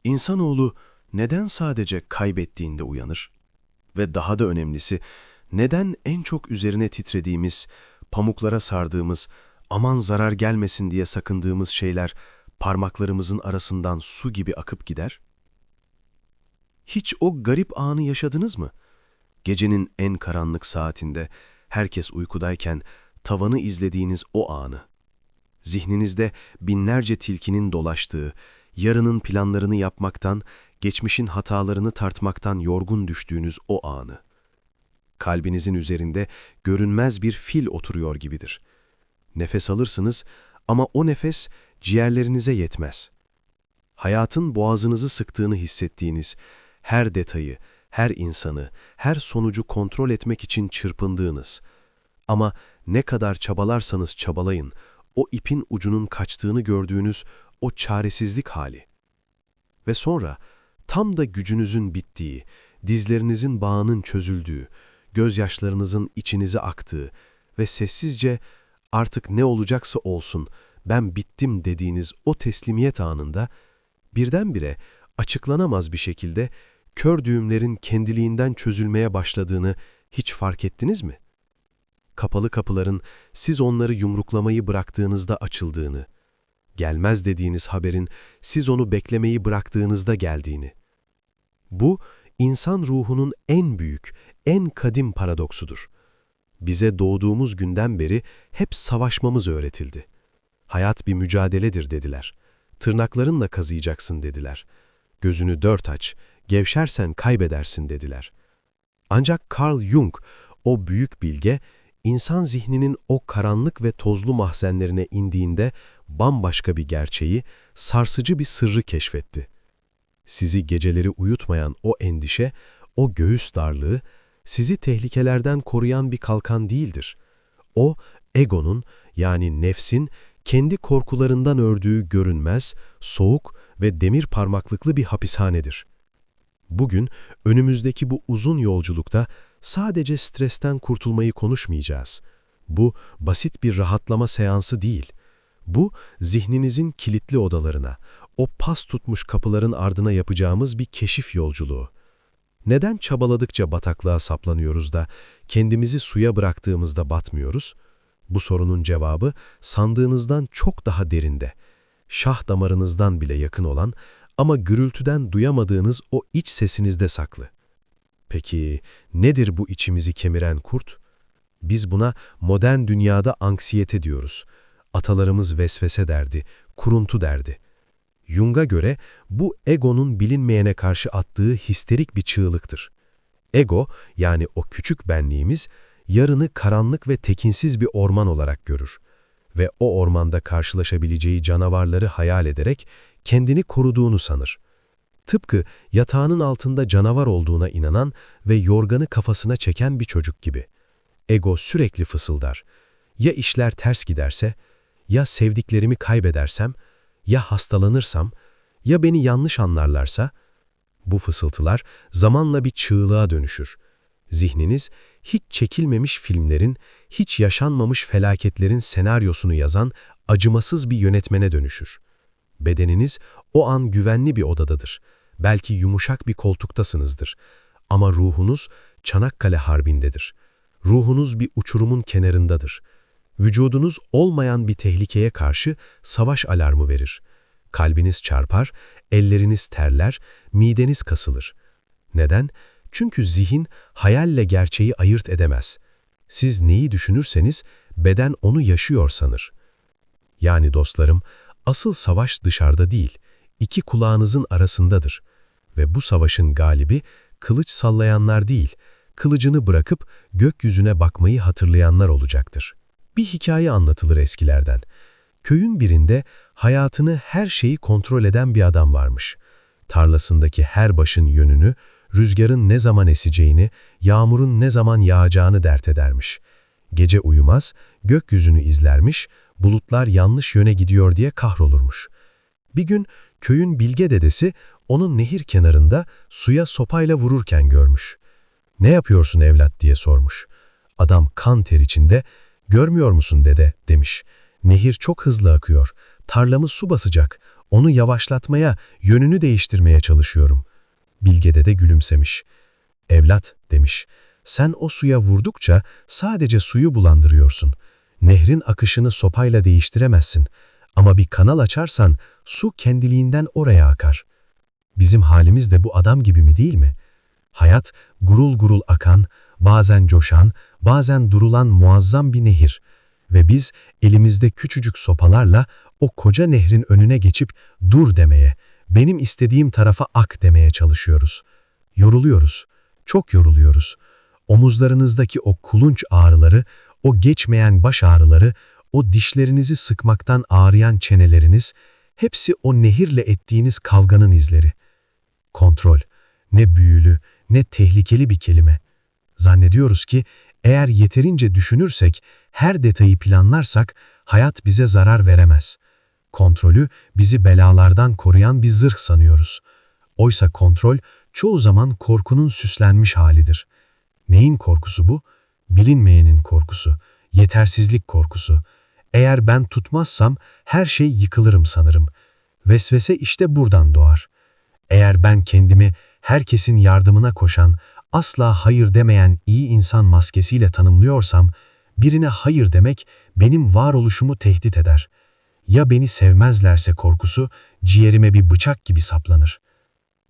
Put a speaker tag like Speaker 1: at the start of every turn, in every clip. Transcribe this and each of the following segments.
Speaker 1: İnsanoğlu neden sadece kaybettiğinde uyanır? Ve daha da önemlisi, neden en çok üzerine titrediğimiz, pamuklara sardığımız, aman zarar gelmesin diye sakındığımız şeyler parmaklarımızın arasından su gibi akıp gider? Hiç o garip anı yaşadınız mı? Gecenin en karanlık saatinde, herkes uykudayken tavanı izlediğiniz o anı. Zihninizde binlerce tilkinin dolaştığı, yarının planlarını yapmaktan, geçmişin hatalarını tartmaktan yorgun düştüğünüz o anı. Kalbinizin üzerinde görünmez bir fil oturuyor gibidir. Nefes alırsınız ama o nefes ciğerlerinize yetmez. Hayatın boğazınızı sıktığını hissettiğiniz, her detayı, her insanı, her sonucu kontrol etmek için çırpındığınız ama ne kadar çabalarsanız çabalayın, o ipin ucunun kaçtığını gördüğünüz o çaresizlik hali. Ve sonra tam da gücünüzün bittiği, dizlerinizin bağının çözüldüğü, gözyaşlarınızın içinize aktığı ve sessizce artık ne olacaksa olsun ben bittim dediğiniz o teslimiyet anında birdenbire açıklanamaz bir şekilde kör düğümlerin kendiliğinden çözülmeye başladığını hiç fark ettiniz mi? Kapalı kapıların siz onları yumruklamayı bıraktığınızda açıldığını, gelmez dediğiniz haberin siz onu beklemeyi bıraktığınızda geldiğini. Bu, insan ruhunun en büyük, en kadim paradoksudur. Bize doğduğumuz günden beri hep savaşmamız öğretildi. Hayat bir mücadeledir dediler. Tırnaklarınla kazıyacaksın dediler. Gözünü dört aç, gevşersen kaybedersin dediler. Ancak Carl Jung, o büyük bilge, insan zihninin o karanlık ve tozlu mahzenlerine indiğinde bambaşka bir gerçeği, sarsıcı bir sırrı keşfetti. Sizi geceleri uyutmayan o endişe, o göğüs darlığı, sizi tehlikelerden koruyan bir kalkan değildir. O, egonun yani nefsin kendi korkularından ördüğü görünmez, soğuk ve demir parmaklıklı bir hapishanedir. Bugün önümüzdeki bu uzun yolculukta sadece stresten kurtulmayı konuşmayacağız. Bu basit bir rahatlama seansı değil. Bu zihninizin kilitli odalarına, o pas tutmuş kapıların ardına yapacağımız bir keşif yolculuğu. Neden çabaladıkça bataklığa saplanıyoruz da kendimizi suya bıraktığımızda batmıyoruz? Bu sorunun cevabı sandığınızdan çok daha derinde. Şah damarınızdan bile yakın olan ama gürültüden duyamadığınız o iç sesinizde saklı. Peki nedir bu içimizi kemiren kurt? Biz buna modern dünyada anksiyete diyoruz. Atalarımız vesvese derdi, kuruntu derdi. Jung'a göre bu egonun bilinmeyene karşı attığı histerik bir çığlıktır. Ego, yani o küçük benliğimiz, yarını karanlık ve tekinsiz bir orman olarak görür. Ve o ormanda karşılaşabileceği canavarları hayal ederek kendini koruduğunu sanır. Tıpkı yatağının altında canavar olduğuna inanan ve yorganı kafasına çeken bir çocuk gibi. Ego sürekli fısıldar. Ya işler ters giderse, ya sevdiklerimi kaybedersem, ya hastalanırsam, ya beni yanlış anlarlarsa, bu fısıltılar zamanla bir çığlığa dönüşür. Zihniniz hiç çekilmemiş filmlerin, hiç yaşanmamış felaketlerin senaryosunu yazan acımasız bir yönetmene dönüşür. Bedeniniz o an güvenli bir odadadır. Belki yumuşak bir koltuktasınızdır. Ama ruhunuz Çanakkale Harbi'ndedir. Ruhunuz bir uçurumun kenarındadır. Vücudunuz olmayan bir tehlikeye karşı savaş alarmı verir. Kalbiniz çarpar, elleriniz terler, mideniz kasılır. Neden? Çünkü zihin hayalle gerçeği ayırt edemez. Siz neyi düşünürseniz beden onu yaşıyor sanır. Yani dostlarım, asıl savaş dışarıda değil, iki kulağınızın arasındadır. Ve bu savaşın galibi kılıç sallayanlar değil, kılıcını bırakıp gökyüzüne bakmayı hatırlayanlar olacaktır. Bir hikaye anlatılır eskilerden. Köyün birinde hayatını her şeyi kontrol eden bir adam varmış. Tarlasındaki her başın yönünü, rüzgarın ne zaman eseceğini, yağmurun ne zaman yağacağını dert edermiş. Gece uyumaz, gökyüzünü izlermiş, bulutlar yanlış yöne gidiyor diye kahrolurmuş. Bir gün köyün bilge dedesi onu nehir kenarında suya sopayla vururken görmüş. "Ne yapıyorsun evlat?" diye sormuş. Adam kan ter içinde, "Görmüyor musun dede?" demiş. "Nehir çok hızlı akıyor, tarlamı su basacak, Onu yavaşlatmaya, yönünü değiştirmeye çalışıyorum. Bilge Dede gülümsemiş. Evlat, demiş, sen o suya vurdukça sadece suyu bulandırıyorsun. Nehrin akışını sopayla değiştiremezsin. Ama bir kanal açarsan su kendiliğinden oraya akar. Bizim halimiz de bu adam gibi mi, değil mi? Hayat gurul gurul akan, bazen coşan, bazen durulan muazzam bir nehir. Ve biz elimizde küçücük sopalarla o koca nehrin önüne geçip dur demeye, benim istediğim tarafa ak demeye çalışıyoruz. Yoruluyoruz, çok yoruluyoruz. Omuzlarınızdaki o kulunç ağrıları, o geçmeyen baş ağrıları, o dişlerinizi sıkmaktan ağrıyan çeneleriniz, hepsi o nehirle ettiğiniz kavganın izleri. Kontrol, ne büyülü, ne tehlikeli bir kelime. Zannediyoruz ki eğer yeterince düşünürsek, her detayı planlarsak hayat bize zarar veremez. Kontrolü bizi belalardan koruyan bir zırh sanıyoruz. Oysa kontrol çoğu zaman korkunun süslenmiş halidir. Neyin korkusu bu? Bilinmeyenin korkusu, yetersizlik korkusu. Eğer ben tutmazsam her şey yıkılırım sanırım. Vesvese işte buradan doğar. Eğer ben kendimi herkesin yardımına koşan, asla hayır demeyen iyi insan maskesiyle tanımlıyorsam, birine hayır demek benim varoluşumu tehdit eder. Ya beni sevmezlerse korkusu ciğerime bir bıçak gibi saplanır.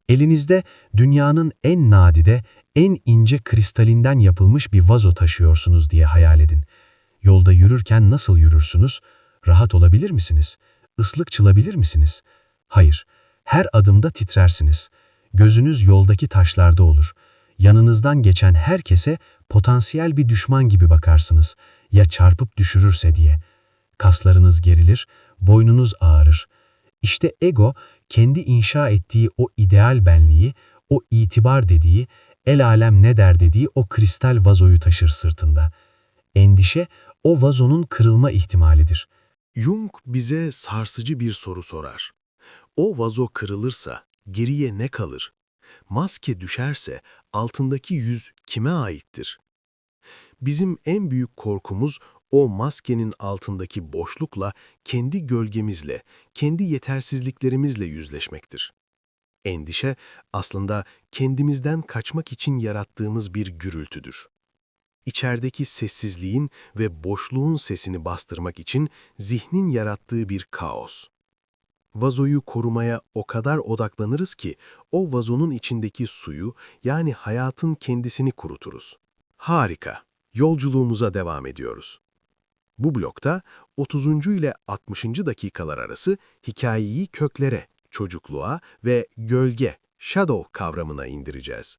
Speaker 1: Elinizde dünyanın en nadide, en ince kristalinden yapılmış bir vazo taşıyorsunuz diye hayal edin. Yolda yürürken nasıl yürürsünüz? Rahat olabilir misiniz? Islık çalabilir misiniz? Hayır. Her adımda titrersiniz. Gözünüz yoldaki taşlarda olur. Yanınızdan geçen herkese potansiyel bir düşman gibi bakarsınız. Ya çarpıp düşürürse diye. Kaslarınız gerilir, boynunuz ağrır. İşte ego, kendi inşa ettiği o ideal benliği, o itibar dediği, el alem ne der dediği o kristal vazoyu taşır sırtında. Endişe, o vazonun kırılma ihtimalidir. Jung bize sarsıcı bir soru sorar. O vazo kırılırsa geriye ne kalır? Maske düşerse altındaki yüz kime aittir? Bizim en büyük korkumuz o maskenin altındaki boşlukla, kendi gölgemizle, kendi yetersizliklerimizle yüzleşmektir. Endişe aslında kendimizden kaçmak için yarattığımız bir gürültüdür. İçerideki sessizliğin ve boşluğun sesini bastırmak için zihnin yarattığı bir kaos. Vazoyu korumaya o kadar odaklanırız ki o vazonun içindeki suyu, yani hayatın kendisini kuruturuz. Harika. Yolculuğumuza devam ediyoruz. Bu blokta 30. ile 60. dakikalar arası hikayeyi köklere, çocukluğa ve gölge, shadow kavramına indireceğiz.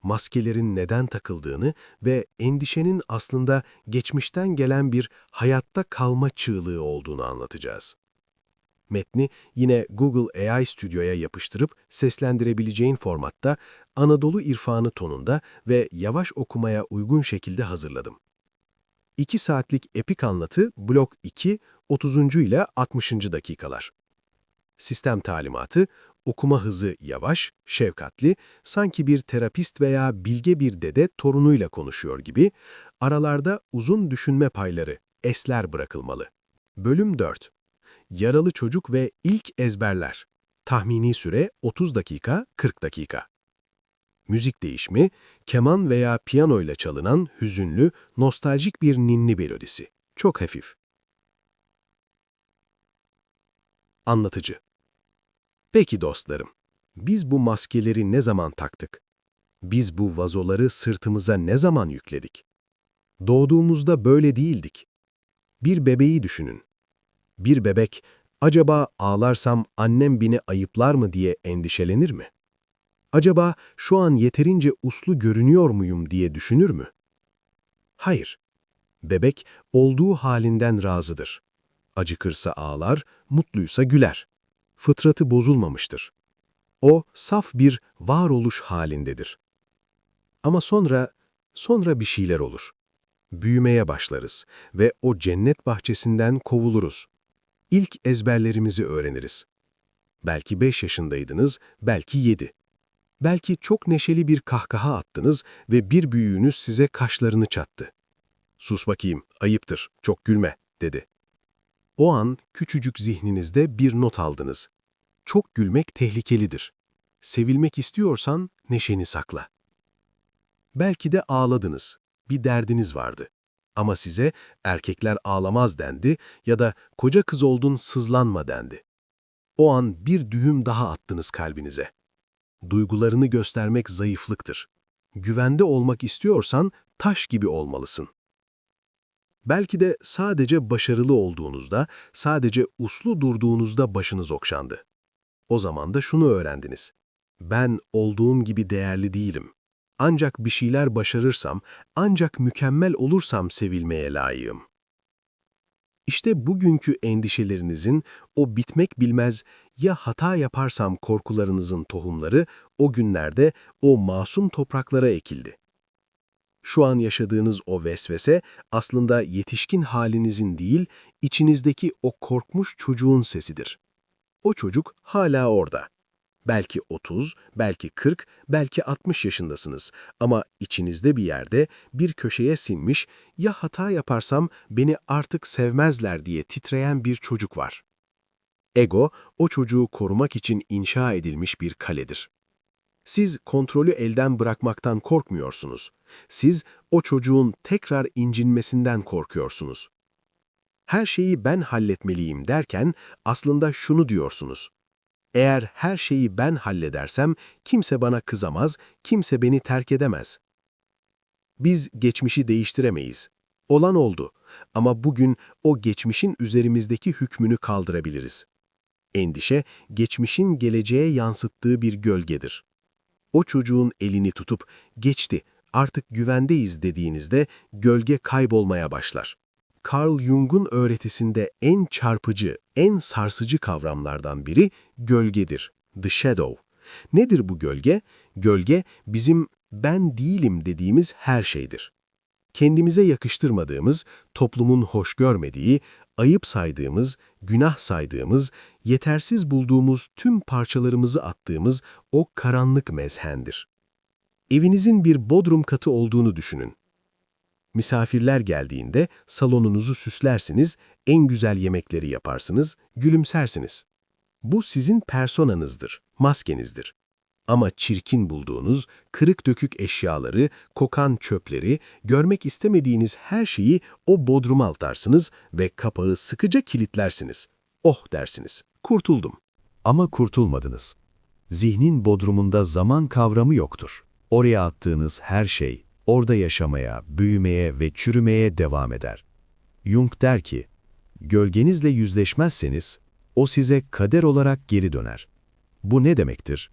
Speaker 1: Maskelerin neden takıldığını ve endişenin aslında geçmişten gelen bir hayatta kalma çığlığı olduğunu anlatacağız. Metni yine Google AI Studio'ya yapıştırıp seslendirebileceğin formatta, Anadolu irfanı tonunda ve yavaş okumaya uygun şekilde hazırladım. 2 saatlik epik anlatı blok 2, 30. ile 60. dakikalar. Sistem talimatı, okuma hızı yavaş, şefkatli, sanki bir terapist veya bilge bir dede torunuyla konuşuyor gibi, aralarda uzun düşünme payları, esler bırakılmalı. Bölüm 4. Yaralı çocuk ve ilk ezberler. Tahmini süre 30 dakika, 40 dakika. Müzik değişimi, keman veya piyano ile çalınan hüzünlü, nostaljik bir ninni melodisi. Çok hafif. Anlatıcı. Peki dostlarım, biz bu maskeleri ne zaman taktık? Biz bu vazoları sırtımıza ne zaman yükledik? Doğduğumuzda böyle değildik. Bir bebeği düşünün. Bir bebek, acaba ağlarsam annem beni ayıplar mı diye endişelenir mi? Acaba şu an yeterince uslu görünüyor muyum diye düşünür mü? Hayır. Bebek olduğu halinden razıdır. Acıkırsa ağlar, mutluysa güler. Fıtratı bozulmamıştır. O saf bir varoluş halindedir. Ama sonra bir şeyler olur. Büyümeye başlarız ve o cennet bahçesinden kovuluruz. İlk ezberlerimizi öğreniriz. Belki 5 yaşındaydınız, belki 7. Belki çok neşeli bir kahkaha attınız ve bir büyüğünüz size kaşlarını çattı. "Sus bakayım, ayıptır, çok gülme," dedi. O an küçücük zihninizde bir not aldınız.
Speaker 2: Çok gülmek tehlikelidir. Sevilmek istiyorsan neşeni sakla. Belki de ağladınız. Bir derdiniz vardı. Ama size erkekler ağlamaz dendi ya da koca kız oldun sızlanma dendi. O an bir düğüm daha attınız kalbinize. Duygularını göstermek zayıflıktır. Güvende olmak istiyorsan taş gibi olmalısın. Belki de sadece başarılı olduğunuzda, sadece uslu durduğunuzda başınız okşandı. O zaman da şunu öğrendiniz. Ben olduğum gibi değerli değilim. Ancak bir şeyler başarırsam, ancak mükemmel olursam sevilmeye layığım. İşte bugünkü endişelerinizin, o bitmek bilmez ya hata yaparsam korkularınızın tohumları o günlerde o masum topraklara ekildi. Şu an yaşadığınız o vesvese aslında yetişkin halinizin değil, içinizdeki o korkmuş çocuğun sesidir. O çocuk hala orada. Belki 30, belki 40, belki 60 yaşındasınız ama içinizde bir yerde, bir köşeye sinmiş, ya hata yaparsam beni artık sevmezler diye titreyen bir çocuk var. Ego, o çocuğu korumak için inşa edilmiş bir kaledir. Siz kontrolü elden bırakmaktan korkmuyorsunuz. Siz o çocuğun tekrar incinmesinden korkuyorsunuz. Her şeyi ben halletmeliyim derken aslında şunu diyorsunuz. Eğer her şeyi ben halledersem kimse bana kızamaz, kimse beni terk edemez. Biz geçmişi değiştiremeyiz. Olan oldu ama bugün o geçmişin üzerimizdeki hükmünü kaldırabiliriz. Endişe, geçmişin geleceğe yansıttığı bir gölgedir. O çocuğun elini tutup, geçti, artık güvendeyiz dediğinizde gölge kaybolmaya başlar. Carl Jung'un öğretisinde en çarpıcı, en sarsıcı kavramlardan biri gölgedir. The shadow. Nedir bu gölge? Gölge, bizim ben değilim dediğimiz her şeydir. Kendimize yakıştırmadığımız, toplumun hoş görmediği, ayıp saydığımız, günah saydığımız, yetersiz bulduğumuz tüm parçalarımızı attığımız o karanlık mezhendir. Evinizin bir bodrum katı olduğunu düşünün. Misafirler geldiğinde salonunuzu süslersiniz, en güzel yemekleri yaparsınız, gülümsersiniz. Bu sizin personanızdır, maskenizdir. Ama çirkin bulduğunuz, kırık dökük eşyaları, kokan çöpleri, görmek istemediğiniz her şeyi o bodruma atarsınız ve kapağı sıkıca kilitlersiniz. Oh dersiniz, kurtuldum.
Speaker 3: Ama kurtulmadınız. Zihnin bodrumunda zaman kavramı yoktur. Oraya attığınız her şey, orada yaşamaya, büyümeye ve çürümeye devam eder. Jung der ki, gölgenizle yüzleşmezseniz, o size kader olarak geri döner. Bu ne demektir?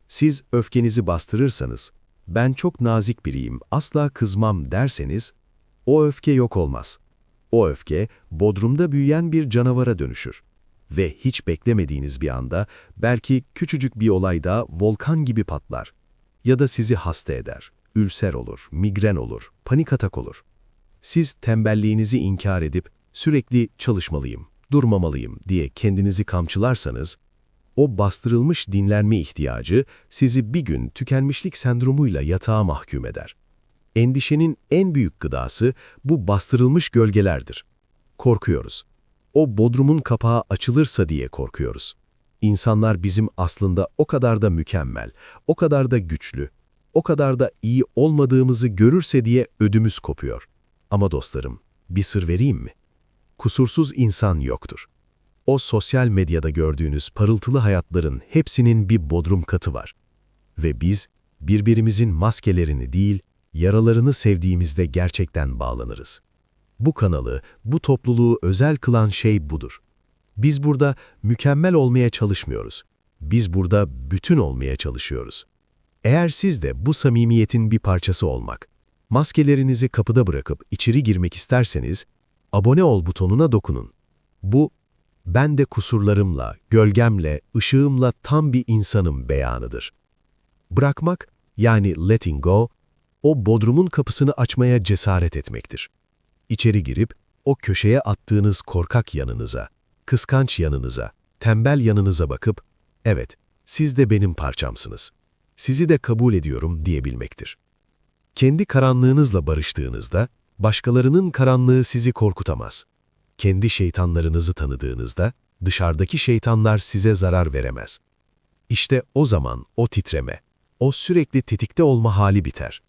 Speaker 3: Siz öfkenizi bastırırsanız, ben çok nazik biriyim, asla kızmam derseniz, o öfke yok olmaz. O öfke, bodrumda büyüyen bir canavara dönüşür. Ve hiç beklemediğiniz bir anda, belki küçücük bir olayda volkan gibi patlar. Ya da sizi hasta eder, ülser olur, migren olur, panik atak olur. Siz tembelliğinizi inkar edip, sürekli çalışmalıyım, durmamalıyım diye kendinizi kamçılarsanız, o bastırılmış dinlenme ihtiyacı sizi bir gün tükenmişlik sendromuyla yatağa mahkum eder. Endişenin en büyük gıdası bu bastırılmış gölgelerdir. Korkuyoruz. O bodrumun kapağı açılırsa diye korkuyoruz. İnsanlar bizim aslında o kadar da mükemmel, o kadar da güçlü, o kadar da iyi olmadığımızı görürse diye ödümüz kopuyor. Ama dostlarım, bir sır vereyim mi? Kusursuz insan yoktur. O sosyal medyada gördüğünüz parıltılı hayatların hepsinin bir bodrum katı var. Ve biz birbirimizin maskelerini değil, yaralarını sevdiğimizde gerçekten bağlanırız. Bu kanalı, bu topluluğu özel kılan şey budur. Biz burada mükemmel olmaya çalışmıyoruz. Biz burada bütün olmaya çalışıyoruz. Eğer siz de bu samimiyetin bir parçası olmak, maskelerinizi kapıda bırakıp içeri girmek isterseniz, abone ol butonuna dokunun. Bu, ben de kusurlarımla, gölgemle, ışığımla tam bir insanım beyanıdır. Bırakmak, yani letting go, o bodrumun kapısını açmaya cesaret etmektir. İçeri girip, o köşeye attığınız korkak yanınıza, kıskanç yanınıza, tembel yanınıza bakıp, evet, siz de benim parçamsınız. Sizi de kabul ediyorum diyebilmektir. Kendi karanlığınızla barıştığınızda, başkalarının karanlığı sizi korkutamaz. Kendi şeytanlarınızı tanıdığınızda,
Speaker 2: Dışarıdaki şeytanlar size zarar veremez. İşte o zaman o titreme, o sürekli tetikte olma hali biter.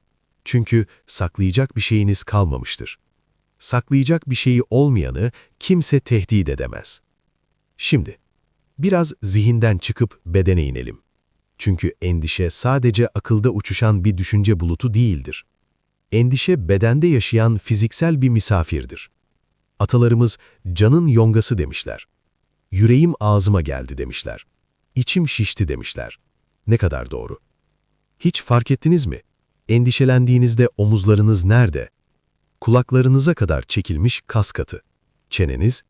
Speaker 2: Çünkü saklayacak bir şeyiniz kalmamıştır. Saklayacak bir şeyi olmayanı kimse tehdit edemez. Şimdi, biraz zihinden çıkıp bedene inelim. Çünkü endişe sadece akılda uçuşan bir düşünce bulutu değildir. Endişe bedende yaşayan fiziksel bir misafirdir. Atalarımız canın yongası demişler. Yüreğim ağzıma geldi demişler. İçim şişti demişler. Ne kadar doğru. Hiç fark ettiniz mi? Endişelendiğinizde omuzlarınız nerede? Kulaklarınıza kadar çekilmiş kas katı. Çeneniz,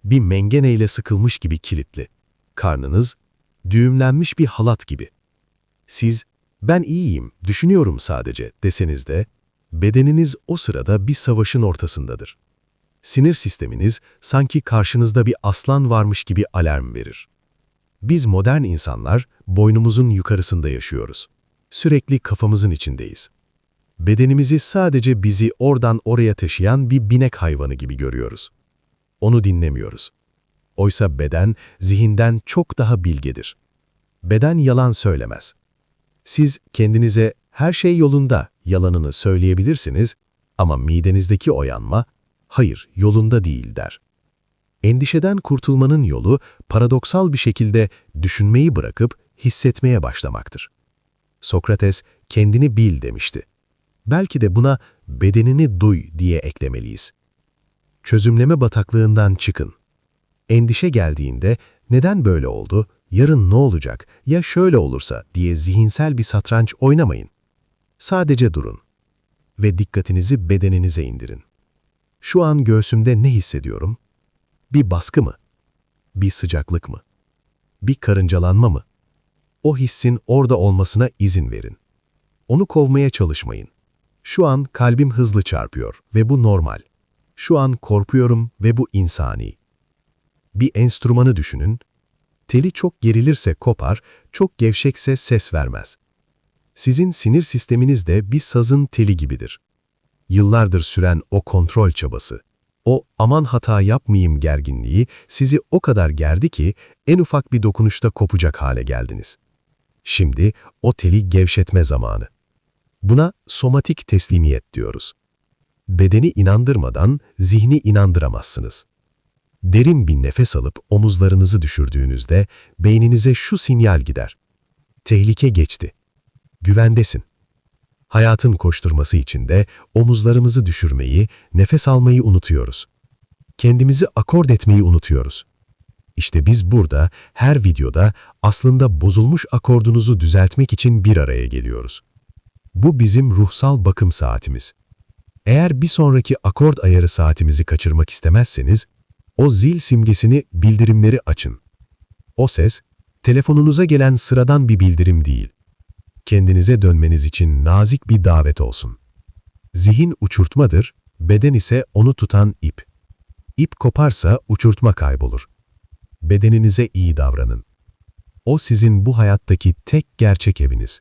Speaker 2: bir mengeneyle sıkılmış gibi kilitli. Karnınız, düğümlenmiş bir halat gibi. Siz, ben iyiyim, düşünüyorum sadece deseniz de, bedeniniz o sırada bir savaşın ortasındadır. Sinir sisteminiz sanki karşınızda bir aslan varmış gibi alarm verir. Biz modern insanlar boynumuzun yukarısında yaşıyoruz. Sürekli kafamızın içindeyiz. Bedenimizi sadece bizi oradan oraya taşıyan bir binek hayvanı gibi görüyoruz. Onu dinlemiyoruz. Oysa beden zihinden çok daha bilgedir. Beden yalan söylemez. Siz kendinize her şey yolunda yalanını söyleyebilirsiniz ama midenizdeki o yanma, hayır yolunda değil der. Endişeden kurtulmanın yolu paradoksal bir şekilde düşünmeyi bırakıp hissetmeye başlamaktır. Sokrates kendini bil demişti. Belki de buna bedenini duy diye eklemeliyiz. Çözümleme bataklığından çıkın. Endişe geldiğinde neden böyle oldu, yarın ne olacak, ya şöyle olursa diye zihinsel bir satranç oynamayın. Sadece durun ve dikkatinizi bedeninize indirin. Şu an göğsümde ne hissediyorum? Bir baskı mı? Bir sıcaklık mı? Bir karıncalanma mı? O hissin orada olmasına izin verin. Onu kovmaya çalışmayın. Şu an kalbim hızlı çarpıyor ve bu normal. Şu an korkuyorum ve bu insani. Bir enstrümanı düşünün. Teli çok gerilirse kopar, çok gevşekse ses vermez. Sizin sinir sisteminiz de bir sazın teli gibidir. Yıllardır süren o kontrol çabası, o aman hata yapmayayım gerginliği sizi o kadar gerdi ki en ufak bir dokunuşta kopacak hale geldiniz. Şimdi o teli gevşetme zamanı. Buna somatik teslimiyet diyoruz. Bedeni inandırmadan zihni inandıramazsınız. Derin bir nefes alıp omuzlarınızı düşürdüğünüzde beyninize şu sinyal gider. Tehlike geçti. Güvendesin. Hayatın koşturması içinde omuzlarımızı düşürmeyi, nefes almayı unutuyoruz. Kendimizi akord etmeyi unutuyoruz. İşte biz burada, her videoda aslında bozulmuş akordunuzu düzeltmek için bir araya geliyoruz. Bu bizim ruhsal bakım saatimiz. Eğer bir sonraki akord ayarı saatimizi kaçırmak istemezseniz, o zil simgesini, bildirimleri açın. O ses, telefonunuza gelen sıradan bir bildirim değil. Kendinize dönmeniz için nazik bir davet olsun. Zihin uçurtmadır, beden ise onu tutan ip. İp koparsa uçurtma kaybolur. Bedeninize iyi davranın. O sizin bu hayattaki tek gerçek eviniz.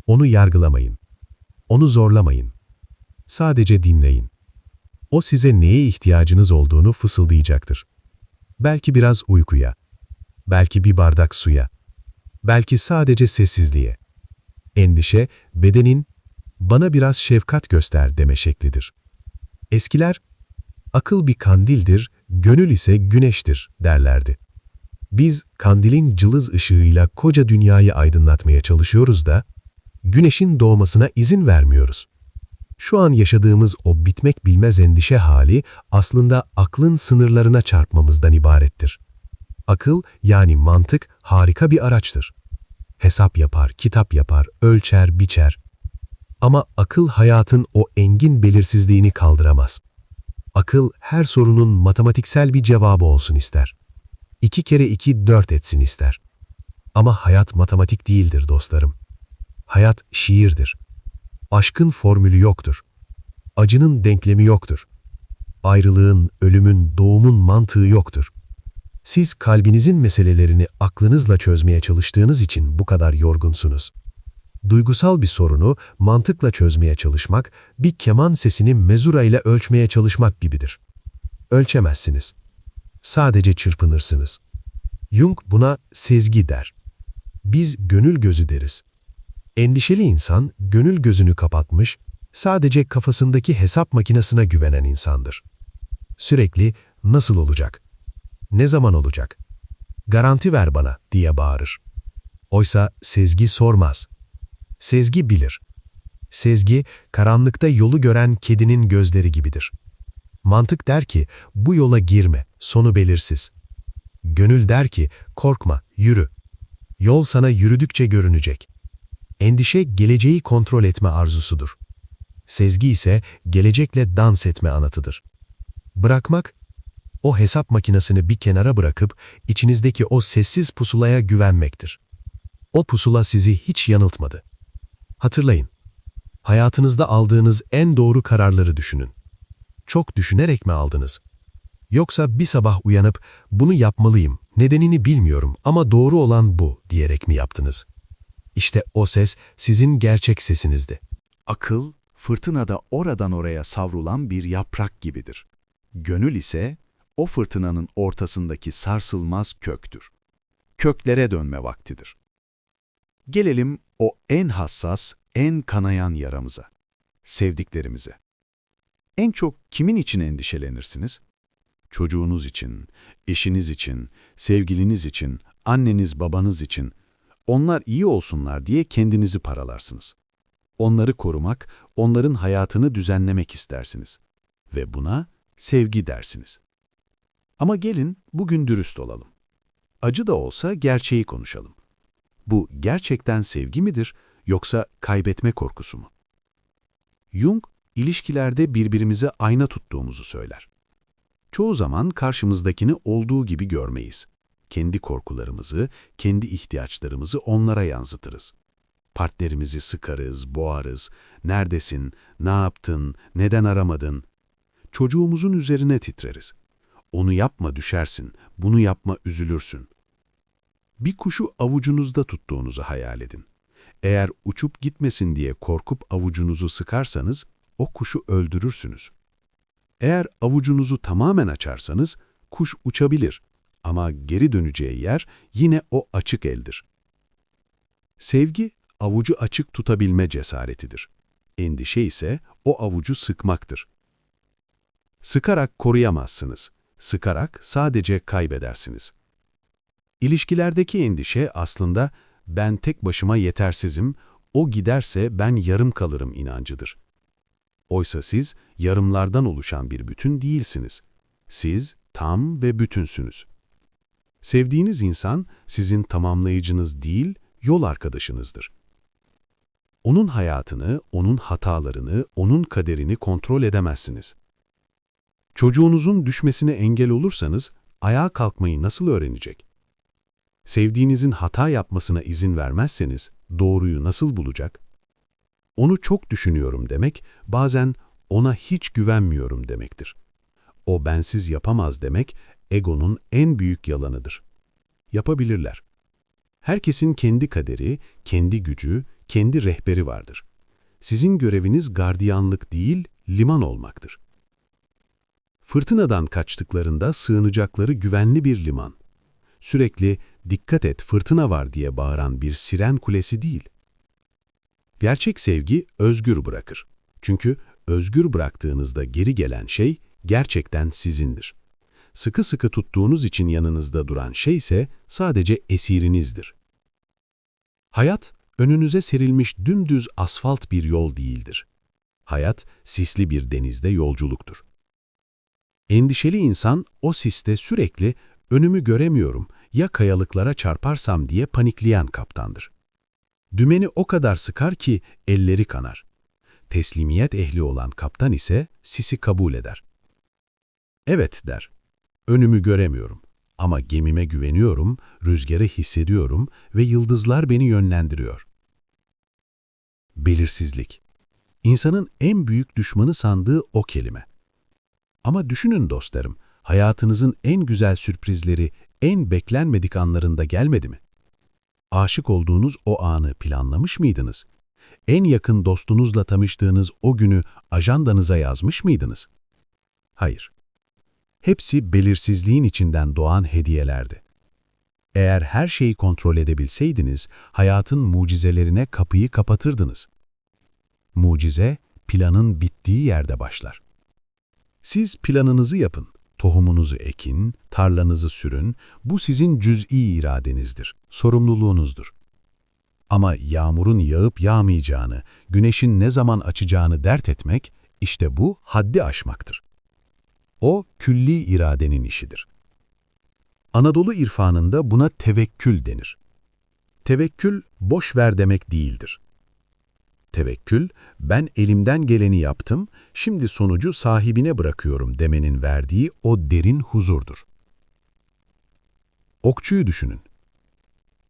Speaker 2: Onu yargılamayın. Onu zorlamayın. Sadece dinleyin. O size neye ihtiyacınız olduğunu fısıldayacaktır. Belki biraz uykuya, belki bir bardak suya, belki sadece sessizliğe. Endişe, bedenin, bana biraz şefkat göster deme şeklidir. Eskiler, akıl bir kandildir, gönül ise güneştir derlerdi. Biz kandilin cılız ışığıyla koca dünyayı aydınlatmaya çalışıyoruz da, güneşin doğmasına izin vermiyoruz. Şu an yaşadığımız o bitmek bilmez endişe hali aslında aklın sınırlarına çarpmamızdan ibarettir. Akıl yani mantık harika bir araçtır. Hesap yapar, kitap yapar, ölçer, biçer. Ama akıl hayatın o engin belirsizliğini kaldıramaz. Akıl her sorunun matematiksel bir cevabı olsun ister. 2 kere 2 4 etsin ister. Ama hayat matematik değildir dostlarım. Hayat şiirdir. Aşkın formülü yoktur. Acının denklemi yoktur. Ayrılığın, ölümün, doğumun mantığı yoktur. Siz kalbinizin meselelerini aklınızla çözmeye çalıştığınız için bu kadar yorgunsunuz. Duygusal bir sorunu mantıkla çözmeye çalışmak, bir keman sesini mezura ile ölçmeye çalışmak gibidir. Ölçemezsiniz. Sadece çırpınırsınız. Jung buna sezgi der. Biz gönül gözü deriz. Endişeli insan gönül gözünü kapatmış, sadece kafasındaki hesap makinesine güvenen insandır. Sürekli nasıl olacak? Ne zaman olacak? Garanti ver bana diye bağırır. Oysa sezgi sormaz. Sezgi bilir. Sezgi, karanlıkta yolu gören kedinin gözleri gibidir. Mantık der ki, bu yola girme, sonu belirsiz. Gönül der ki, korkma, yürü. Yol sana yürüdükçe görünecek. Endişe, geleceği kontrol etme arzusudur. Sezgi ise, gelecekle dans etme anatıdır. Bırakmak, o hesap makinesini bir kenara bırakıp, içinizdeki o sessiz pusulaya güvenmektir. O pusula sizi hiç yanıltmadı. Hatırlayın, hayatınızda aldığınız en doğru kararları düşünün. Çok düşünerek mi aldınız? Yoksa bir sabah uyanıp, bunu yapmalıyım, nedenini bilmiyorum ama doğru olan bu diyerek mi yaptınız? İşte o ses sizin gerçek sesinizdi.
Speaker 4: Akıl, fırtınada oradan oraya savrulan bir yaprak gibidir. Gönül ise o fırtınanın ortasındaki sarsılmaz köktür. Köklere dönme vaktidir. Gelelim o en hassas, en kanayan yaramıza, sevdiklerimize. En çok kimin için endişelenirsiniz? Çocuğunuz için, eşiniz için, sevgiliniz için, anneniz babanız için. Onlar iyi olsunlar diye kendinizi paralarsınız. Onları korumak, onların hayatını düzenlemek istersiniz. Ve buna sevgi dersiniz. Ama gelin bugün dürüst olalım. Acı da olsa gerçeği konuşalım. Bu gerçekten sevgi midir yoksa kaybetme korkusu mu? Jung, ilişkilerde birbirimize ayna tuttuğumuzu söyler. Çoğu zaman karşımızdakini olduğu gibi görmeyiz. Kendi korkularımızı, kendi ihtiyaçlarımızı onlara yansıtırız. Partnerimizi sıkarız, boğarız, neredesin, ne yaptın, neden aramadın? Çocuğumuzun üzerine titreriz. Onu yapma düşersin, bunu yapma üzülürsün. Bir kuşu avucunuzda tuttuğunuzu hayal edin. Eğer uçup gitmesin diye korkup avucunuzu sıkarsanız, o kuşu öldürürsünüz. Eğer avucunuzu tamamen açarsanız, kuş uçabilir ama geri döneceği yer yine o açık eldir. Sevgi, avucu açık tutabilme cesaretidir. Endişe ise o avucu sıkmaktır. Sıkarak koruyamazsınız. Sıkarak sadece kaybedersiniz. İlişkilerdeki endişe aslında ben tek başıma yetersizim, o giderse ben yarım kalırım inancıdır. Oysa siz yarımlardan oluşan bir bütün değilsiniz. Siz tam ve bütünsünüz. Sevdiğiniz insan sizin tamamlayıcınız değil, yol arkadaşınızdır. Onun hayatını, onun hatalarını, onun kaderini kontrol edemezsiniz. Çocuğunuzun düşmesine engel olursanız ayağa kalkmayı nasıl öğrenecek? Sevdiğinizin hata yapmasına izin vermezseniz doğruyu nasıl bulacak? Onu çok düşünüyorum demek, bazen ona hiç güvenmiyorum demektir. O bensiz yapamaz demek, egonun en büyük yalanıdır. Yapabilirler. Herkesin kendi kaderi, kendi gücü, kendi rehberi vardır. Sizin göreviniz gardiyanlık değil, liman olmaktır. Fırtınadan kaçtıklarında sığınacakları güvenli bir liman. Sürekli dikkat et fırtına var diye bağıran bir siren kulesi değil. Gerçek sevgi özgür bırakır. Çünkü özgür bıraktığınızda geri gelen şey gerçekten sizindir. Sıkı sıkı tuttuğunuz için yanınızda duran şey ise sadece esirinizdir. Hayat, önünüze serilmiş dümdüz asfalt bir yol değildir. Hayat, sisli bir denizde yolculuktur. Endişeli insan o siste sürekli önümü göremiyorum, ya kayalıklara çarparsam diye panikleyen kaptandır. Dümeni o kadar sıkar ki elleri kanar. Teslimiyet ehli olan kaptan ise sisi kabul eder. Evet der, önümü göremiyorum ama gemime güveniyorum, rüzgarı hissediyorum ve yıldızlar beni yönlendiriyor. Belirsizlik. İnsanın en büyük düşmanı sandığı o kelime. Ama düşünün dostlarım, hayatınızın en güzel sürprizleri en beklenmedik anlarında gelmedi mi? Aşık olduğunuz o anı planlamış mıydınız? En yakın dostunuzla tanıştığınız o günü ajandanıza yazmış mıydınız? Hayır. Hepsi belirsizliğin içinden doğan hediyelerdi.
Speaker 2: Eğer her şeyi kontrol edebilseydiniz, hayatın mucizelerine kapıyı kapatırdınız. Mucize, planın bittiği yerde başlar. Siz planınızı yapın, tohumunuzu ekin, tarlanızı sürün, bu sizin cüz'i iradenizdir, sorumluluğunuzdur. Ama yağmurun yağıp yağmayacağını, güneşin ne zaman açacağını dert etmek, işte bu haddi aşmaktır. O, külli iradenin işidir. Anadolu irfanında buna tevekkül denir. Tevekkül, boş ver demek değildir. Tevekkül, ben elimden geleni yaptım, şimdi sonucu sahibine bırakıyorum demenin verdiği o derin huzurdur. Okçuyu düşünün.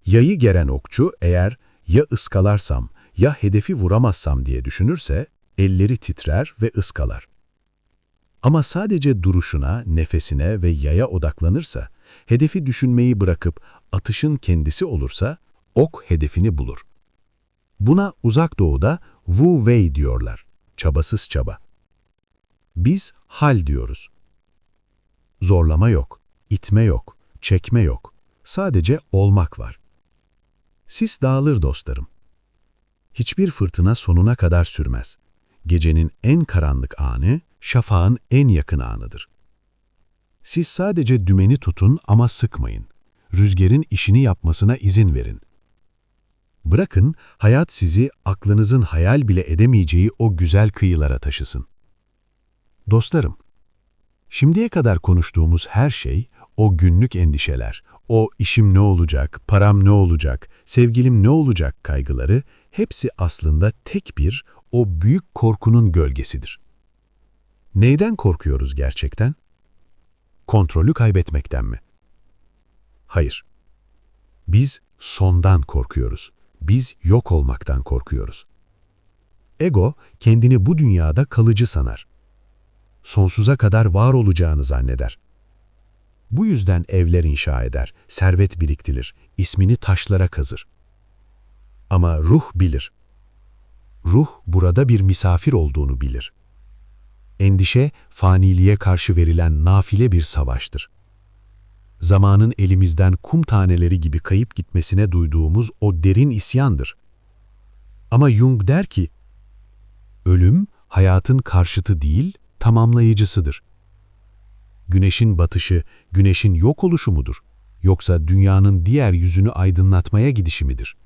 Speaker 2: Yayı geren okçu eğer ya ıskalarsam ya hedefi vuramazsam diye düşünürse elleri titrer ve ıskalar. Ama sadece duruşuna, nefesine ve yaya odaklanırsa, hedefi düşünmeyi bırakıp atışın kendisi olursa ok hedefini bulur. Buna Uzak Doğu'da Wu Wei diyorlar, çabasız çaba. Biz hal diyoruz. Zorlama yok, itme yok, çekme yok, sadece olmak var. Sis dağılır dostlarım. Hiçbir fırtına sonuna kadar sürmez. Gecenin en karanlık anı, şafağın en yakın anıdır. Siz sadece dümeni tutun ama sıkmayın. Rüzgarın işini yapmasına izin verin. Bırakın, hayat sizi aklınızın hayal bile edemeyeceği o güzel kıyılara taşısın. Dostlarım, şimdiye kadar konuştuğumuz her şey, o günlük endişeler, o işim ne olacak, param ne olacak, sevgilim ne olacak kaygıları, hepsi aslında tek bir, o büyük korkunun gölgesidir. Neyden korkuyoruz gerçekten? Kontrolü kaybetmekten mi? Hayır. Biz sondan korkuyoruz. Biz yok olmaktan korkuyoruz. Ego, kendini bu dünyada kalıcı sanar. Sonsuza kadar var olacağını zanneder. Bu yüzden evler inşa eder, servet biriktirir, ismini taşlara kazır. Ama ruh bilir. Ruh burada bir misafir olduğunu bilir. Endişe, faniliğe karşı verilen nafile bir savaştır. Zamanın elimizden kum taneleri gibi kayıp gitmesine duyduğumuz o derin isyandır. Ama Jung der ki, ölüm, hayatın karşıtı değil, tamamlayıcısıdır. Güneşin batışı, güneşin yok oluşu mudur? Yoksa dünyanın diğer yüzünü aydınlatmaya gidişi midir?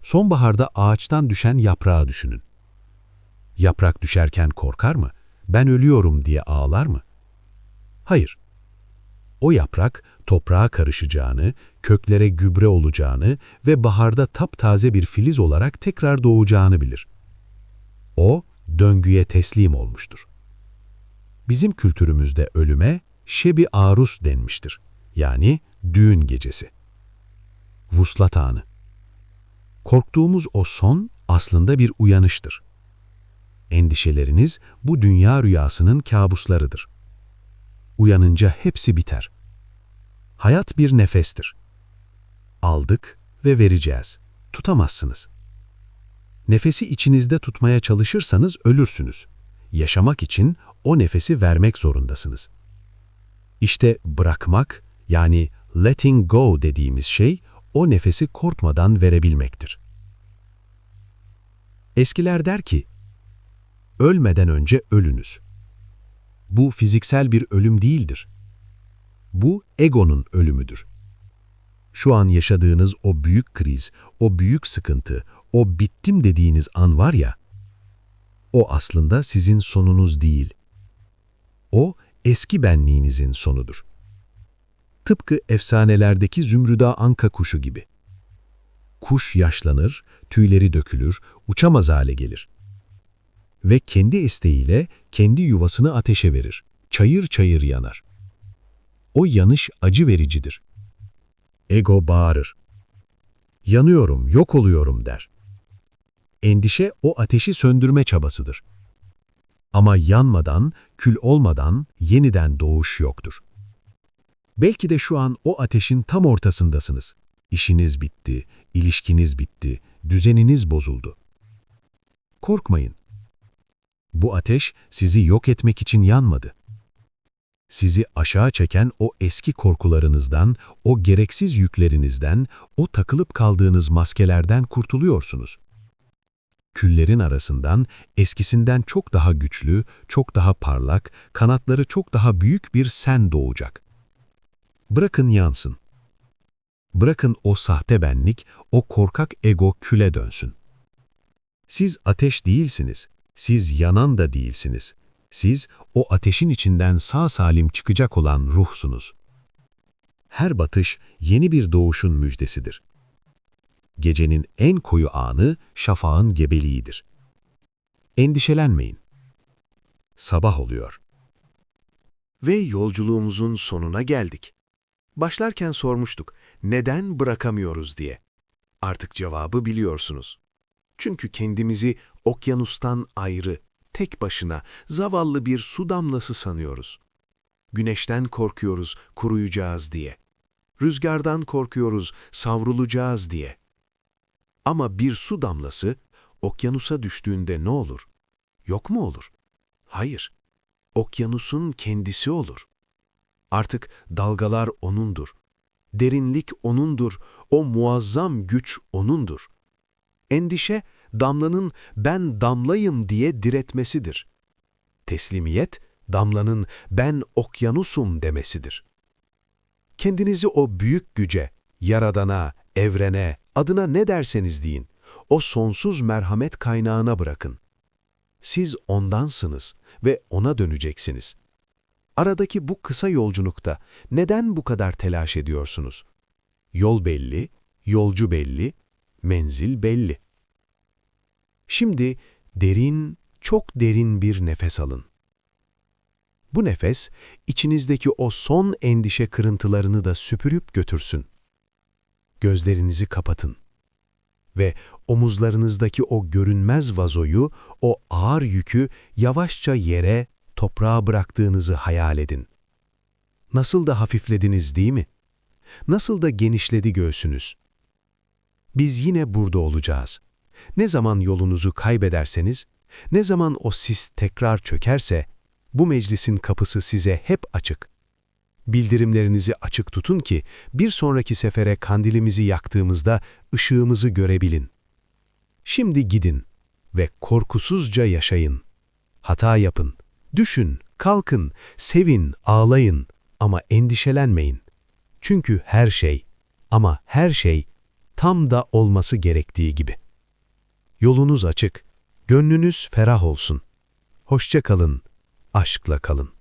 Speaker 2: Sonbaharda ağaçtan düşen yaprağı düşünün. Yaprak düşerken korkar mı? Ben ölüyorum diye ağlar mı? Hayır. O yaprak toprağa karışacağını, köklere gübre olacağını ve baharda taptaze bir filiz olarak tekrar doğacağını bilir. O, döngüye teslim olmuştur. Bizim kültürümüzde ölüme şebi arus denmiştir. Yani düğün gecesi. Vuslat anı. Korktuğumuz o son aslında bir uyanıştır. Endişeleriniz bu dünya rüyasının kabuslarıdır. Uyanınca hepsi biter. Hayat bir nefestir. Aldık ve vereceğiz. Tutamazsınız. Nefesi içinizde tutmaya çalışırsanız ölürsünüz. Yaşamak için o nefesi vermek zorundasınız. İşte bırakmak, yani letting go dediğimiz şey, o nefesi korkmadan verebilmektir. Eskiler der ki, ölmeden önce ölünüz. Bu fiziksel bir ölüm değildir. Bu egonun ölümüdür. Şu an yaşadığınız o büyük kriz, o büyük sıkıntı, o bittim dediğiniz an var ya, o aslında sizin sonunuz değil. O eski benliğinizin sonudur. Tıpkı efsanelerdeki Zümrüda Anka kuşu gibi. Kuş yaşlanır, tüyleri dökülür, uçamaz hale gelir. Ve kendi isteğiyle kendi yuvasını ateşe verir. Çayır çayır yanar. O yanış acı vericidir. Ego bağırır. Yanıyorum, yok oluyorum der. Endişe o ateşi söndürme çabasıdır. Ama yanmadan, kül olmadan yeniden doğuş yoktur. Belki de şu an o ateşin tam ortasındasınız. İşiniz bitti, ilişkiniz bitti, düzeniniz bozuldu. Korkmayın. Bu ateş sizi yok etmek için yanmadı. Sizi aşağı çeken o eski korkularınızdan, o gereksiz yüklerinizden, o takılıp kaldığınız maskelerden kurtuluyorsunuz. Küllerin arasından eskisinden çok daha güçlü, çok daha parlak, kanatları çok daha büyük bir sen doğacak. Bırakın yansın. Bırakın o sahte benlik, o korkak ego küle dönsün. Siz ateş değilsiniz, siz yanan da değilsiniz. Siz o ateşin içinden sağ salim çıkacak olan ruhsunuz. Her batış yeni bir doğuşun müjdesidir. Gecenin en koyu anı şafağın gebeliğidir. Endişelenmeyin. Sabah oluyor.
Speaker 1: Ve yolculuğumuzun sonuna geldik. Başlarken sormuştuk, neden bırakamıyoruz diye. Artık cevabı biliyorsunuz. Çünkü kendimizi okyanustan ayrı, tek başına, zavallı bir su damlası sanıyoruz. Güneşten korkuyoruz, kuruyacağız diye. Rüzgardan korkuyoruz, savrulacağız diye. Ama bir su damlası, okyanusa düştüğünde ne olur? Yok mu olur? Hayır. Okyanusun kendisi olur. Artık dalgalar O'nundur. Derinlik O'nundur. O muazzam güç O'nundur. Endişe, damlanın ben damlayım diye diretmesidir. Teslimiyet, damlanın ben okyanusum demesidir. Kendinizi o büyük güce, yaradana, evrene, adına ne derseniz deyin, o sonsuz merhamet kaynağına bırakın. Siz ondansınız ve ona döneceksiniz. Aradaki bu kısa yolculukta neden bu kadar telaş ediyorsunuz? Yol belli, yolcu belli, menzil belli. Şimdi derin, çok derin bir nefes alın. Bu nefes, içinizdeki o son endişe kırıntılarını da süpürüp götürsün. Gözlerinizi kapatın ve omuzlarınızdaki o görünmez vazoyu, o ağır yükü yavaşça yere, toprağa bıraktığınızı hayal edin. Nasıl da hafiflediniz değil mi? Nasıl da genişledi göğsünüz? Biz yine burada olacağız. Ne zaman yolunuzu kaybederseniz, ne zaman o sis tekrar çökerse, bu meclisin kapısı size hep açık. Bildirimlerinizi açık tutun ki bir sonraki sefere kandilimizi yaktığımızda ışığımızı görebilin. Şimdi gidin ve korkusuzca yaşayın. Hata yapın, düşün, kalkın, sevin, ağlayın ama endişelenmeyin. Çünkü her şey, ama her şey tam da olması gerektiği gibi. Yolunuz açık, gönlünüz ferah olsun. Hoşça kalın, aşkla kalın.